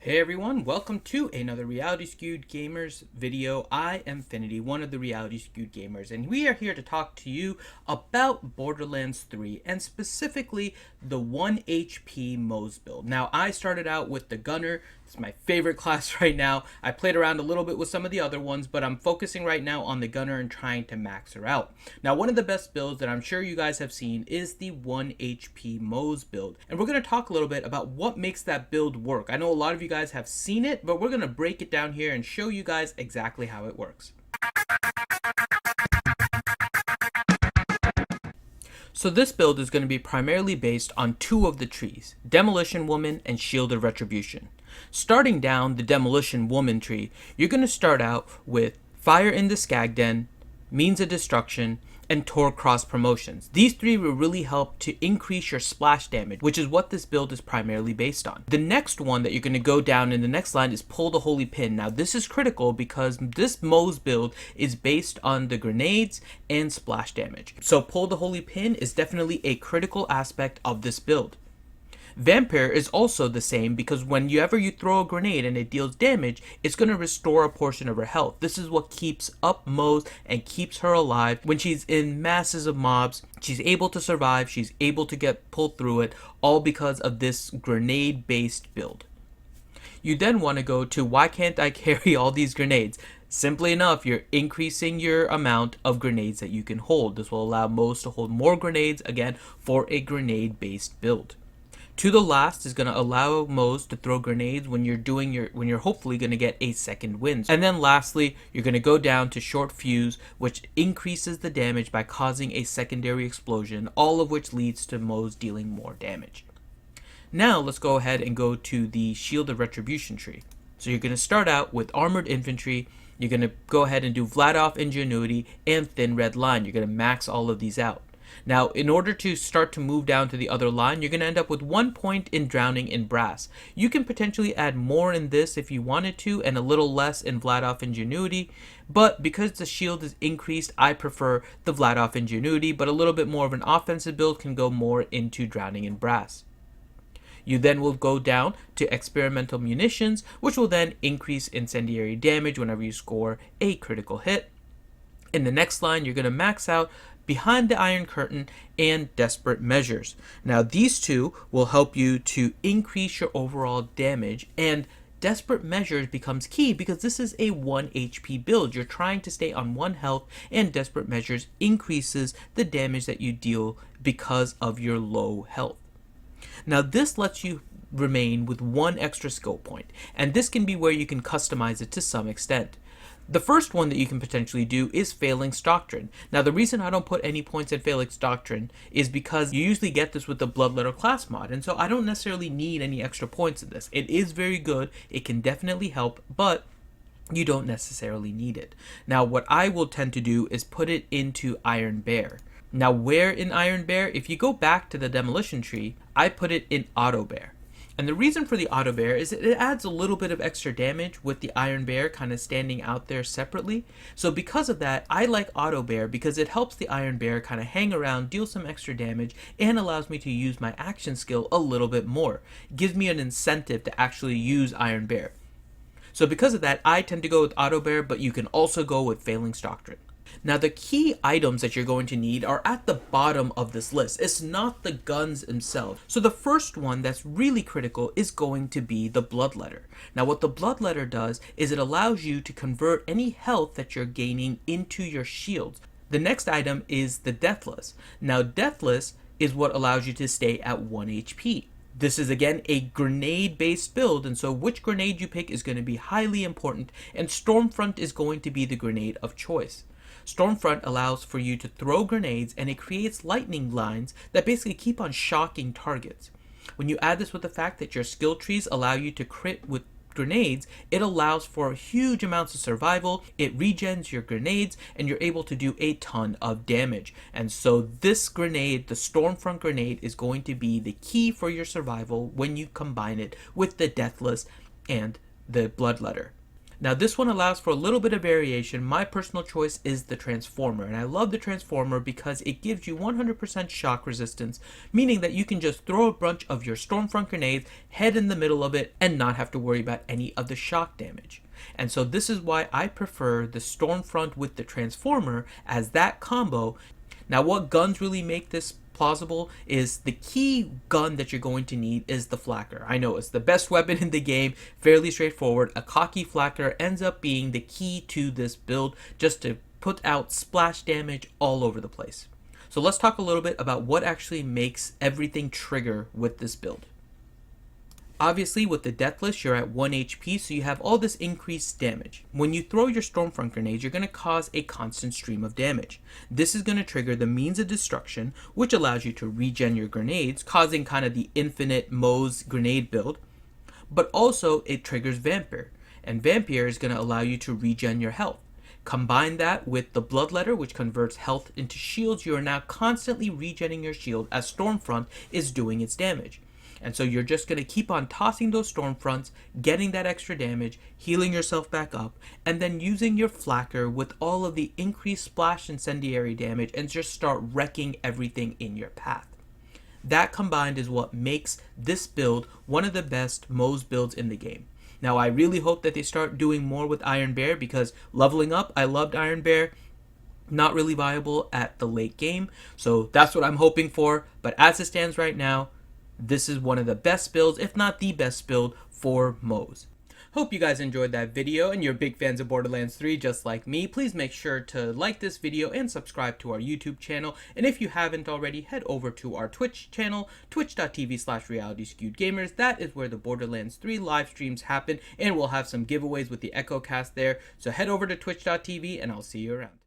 Hey everyone, welcome to another Reality Skewed Gamers video. I am Finity, one of the Reality Skewed Gamers, and we are here to talk to you about Borderlands 3, and specifically the 1 HP Moze build. Now, I started out with the Gunner. It's my favorite class right now. I played around a little bit with some of the other ones, but I'm focusing right now on the Gunner and trying to max her out. Now, one of the best builds that I'm sure you guys have seen is the 1 HP Moze build, and we're going to talk a little bit about what makes that build work. I know a lot of you guys have seen it, but we're going to break it down here and show you guys exactly how it works. So this build is going to be primarily based on two of the trees, Demolition Woman and Shield of Retribution. Starting down the Demolition Woman tree, you're going to start out with Fire in the Skag Den, Means of Destruction, and Torque Cross Promotions. These three will really help to increase your splash damage, which is what this build is primarily based on. The next one that you're going to go down in the next line is Pull the Holy Pin. Now this is critical because this Moze build is based on the grenades and splash damage. So Pull the Holy Pin is definitely a critical aspect of this build. Vampire is also the same because whenever you throw a grenade and it deals damage, it's going to restore a portion of her health. This is what keeps up Moze and keeps her alive when she's in masses of mobs. She's able to survive, she's able to get pulled through it, all because of this grenade based build. You then want to go to why can't I carry all these grenades? Simply enough, you're increasing your amount of grenades that you can hold. This will allow Moze to hold more grenades, again, for a grenade based build. To the last is going to allow Moze to throw grenades when you're hopefully going to get a second wind. And then lastly, you're going to go down to Short Fuse, which increases the damage by causing a secondary explosion, all of which leads to Moze dealing more damage. Now let's go ahead and go to the Shield of Retribution tree. So you're going to start out with Armored Infantry. You're going to go ahead and do Vladoff Ingenuity and Thin Red Line. You're going to max all of these out. Now, in order to start to move down to the other line, you're going to end up with 1 point in Drowning in Brass. You can potentially add more in this if you wanted to, and a little less in Vladoff Ingenuity, but because the shield is increased, I prefer the Vladoff Ingenuity, but a little bit more of an offensive build can go more into Drowning in Brass. You then will go down to Experimental Munitions, which will then increase incendiary damage whenever you score a critical hit. In the next line, you're going to max out Behind the Iron Curtain and Desperate Measures. Now these two will help you to increase your overall damage, and Desperate Measures becomes key because this is a 1 HP build. You're trying to stay on 1 health, and Desperate Measures increases the damage that you deal because of your low health. Now this lets you remain with 1 extra skill point, and this can be where you can customize it to some extent. The first one that you can potentially do is Phalanx Doctrine. Now the reason I don't put any points in Phalanx Doctrine is because you usually get this with the Bloodletter class mod, and so I don't necessarily need any extra points in this. It is very good, it can definitely help, but you don't necessarily need it. Now what I will tend to do is put it into Iron Bear. Now where in Iron Bear? If you go back to the Demolition tree, I put it in Auto Bear. And the reason for the Auto Bear is it adds a little bit of extra damage with the Iron Bear kind of standing out there separately. So because of that, I like Auto Bear because it helps the Iron Bear kind of hang around, deal some extra damage, and allows me to use my action skill a little bit more. It gives me an incentive to actually use Iron Bear. So because of that, I tend to go with Auto Bear, but you can also go with Phalanx Doctrine. Now the key items that you're going to need are at the bottom of this list. It's not the guns themselves. So the first one that's really critical is going to be the Bloodletter. Now what the Bloodletter does is it allows you to convert any health that you're gaining into your shields. The next item is the Deathless. Now Deathless is what allows you to stay at 1 HP. This is again a grenade based build, and so which grenade you pick is going to be highly important, and Stormfront is going to be the grenade of choice. Stormfront allows for you to throw grenades, and it creates lightning lines that basically keep on shocking targets. When you add this with the fact that your skill trees allow you to crit with grenades, it allows for huge amounts of survival, it regens your grenades, and you're able to do a ton of damage. And so this grenade, the Stormfront grenade, is going to be the key for your survival when you combine it with the Deathless and the Bloodletter. Now this one allows for a little bit of variation. My personal choice is the Transformer, and I love the Transformer because it gives you 100% shock resistance, meaning that you can just throw a bunch of your Stormfront grenades, head in the middle of it, and not have to worry about any of the shock damage. And so this is why I prefer the Stormfront with the Transformer as that combo. Now what guns really make this plausible is the key gun that you're going to need is the Flakker. I know it's the best weapon in the game, fairly straightforward. A cocky Flakker ends up being the key to this build, just to put out splash damage all over the place. So let's talk a little bit about what actually makes everything trigger with this build. Obviously, with the Deathless, you're at 1 HP, so you have all this increased damage. When you throw your Stormfront grenades, you're going to cause a constant stream of damage. This is going to trigger the Means of Destruction, which allows you to regen your grenades, causing kind of the infinite Moze grenade build. But also, it triggers Vampire, and Vampire is going to allow you to regen your health. Combine that with the Bloodletter, which converts health into shields. You are now constantly regenning your shield as Stormfront is doing its damage. And so you're just going to keep on tossing those Stormfronts, getting that extra damage, healing yourself back up, and then using your Flakker with all of the increased splash incendiary damage and just start wrecking everything in your path. That combined is what makes this build one of the best Moze builds in the game. Now I really hope that they start doing more with Iron Bear, because leveling up, I loved Iron Bear. Not really viable at the late game, so that's what I'm hoping for. But as it stands right now, this is one of the best builds, if not the best build, for Moze. Hope you guys enjoyed that video and you're big fans of Borderlands 3 just like me. Please make sure to like this video and subscribe to our YouTube channel. And if you haven't already, head over to our Twitch channel, twitch.tv/realityskewedgamers. That is where the Borderlands 3 live streams happen, and we'll have some giveaways with the Echo Cast there. So head over to twitch.tv and I'll see you around.